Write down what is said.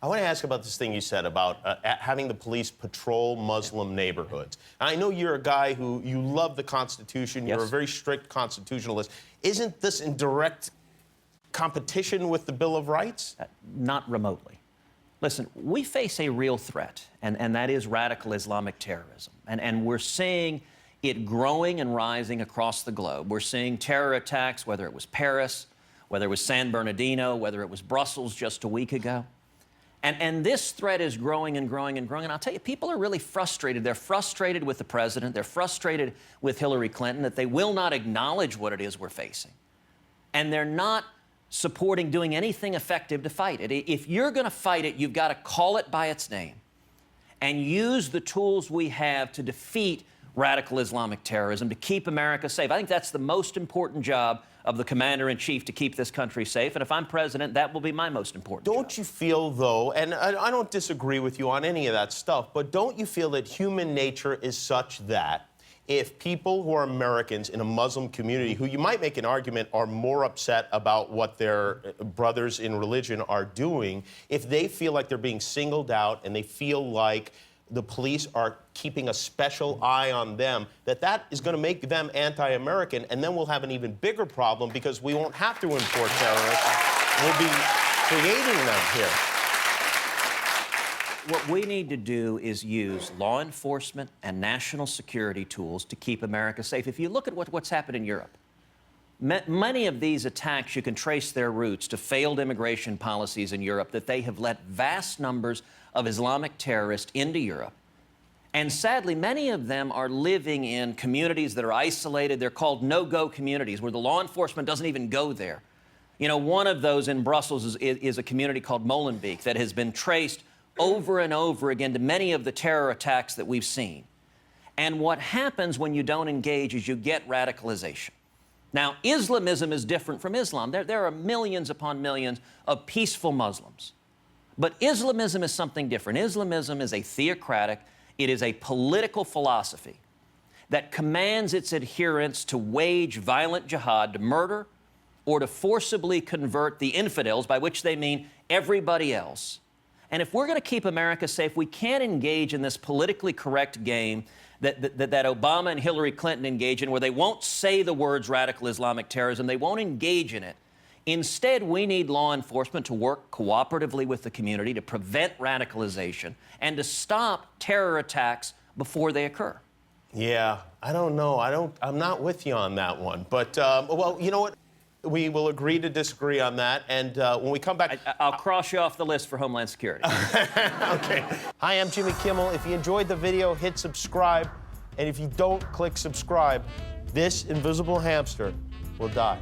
I want to ask about this thing you said about having the police patrol Muslim neighborhoods. And I know you're a guy who you love the Constitution. Yes. You're a very strict constitutionalist. Isn't this in direct competition with the Bill of Rights? Not remotely. Listen, we face a real threat, and that is radical Islamic terrorism. And we're seeing it growing and rising across the globe. We're seeing terror attacks, whether it was Paris, whether it was San Bernardino, whether it was Brussels just a week ago. And this threat is growing and growing and growing. And I'll tell you, people are really frustrated. They're frustrated with the president. They're frustrated with Hillary Clinton that they will not acknowledge what it is we're facing. And they're not supporting doing anything effective to fight it. If you're going to fight it, you've got to call it by its name and use the tools we have to defeat radical Islamic terrorism, to keep America safe. I think that's the most important job of the commander-in-chief, to keep this country safe. And if I'm president, that will be my most important job. Don't you feel, though, and I don't disagree with you on any of that stuff, but don't you feel that human nature is such that if people who are Americans in a Muslim community, who you might make an argument are more upset about what their brothers in religion are doing, if they feel like they're being singled out and they feel like the police are keeping a special eye on them, that is going to make them anti-American, and then we'll have an even bigger problem because we won't have to import terrorists. We'll be creating them here. What we need to do is use law enforcement and national security tools to keep America safe. If you look at what's happened in Europe, many of these attacks, you can trace their roots to failed immigration policies in Europe, that they have let vast numbers of Islamic terrorists into Europe. And sadly, many of them are living in communities that are isolated. They're called no-go communities, where the law enforcement doesn't even go there. You know, one of those in Brussels is a community called Molenbeek that has been traced over and over again to many of the terror attacks that we've seen. And what happens when you don't engage is you get radicalization. Now, Islamism is different from Islam. There are millions upon millions of peaceful Muslims. But Islamism is something different. Islamism is a theocratic, it is a political philosophy that commands its adherents to wage violent jihad, to murder, or to forcibly convert the infidels, by which they mean everybody else. And if we're going to keep America safe, we can't engage in this politically correct game that Obama and Hillary Clinton engage in, where they won't say the words radical Islamic terrorism, they won't engage in it. Instead, we need law enforcement to work cooperatively with the community to prevent radicalization and to stop terror attacks before they occur. Yeah, I don't know. I'm not with you on that one. But, well, you know what? We will agree to disagree on that. And when we come back... I'll cross you off the list for Homeland Security. Okay. Hi, I'm Jimmy Kimmel. If you enjoyed the video, hit subscribe. And if you don't click subscribe, this invisible hamster will die.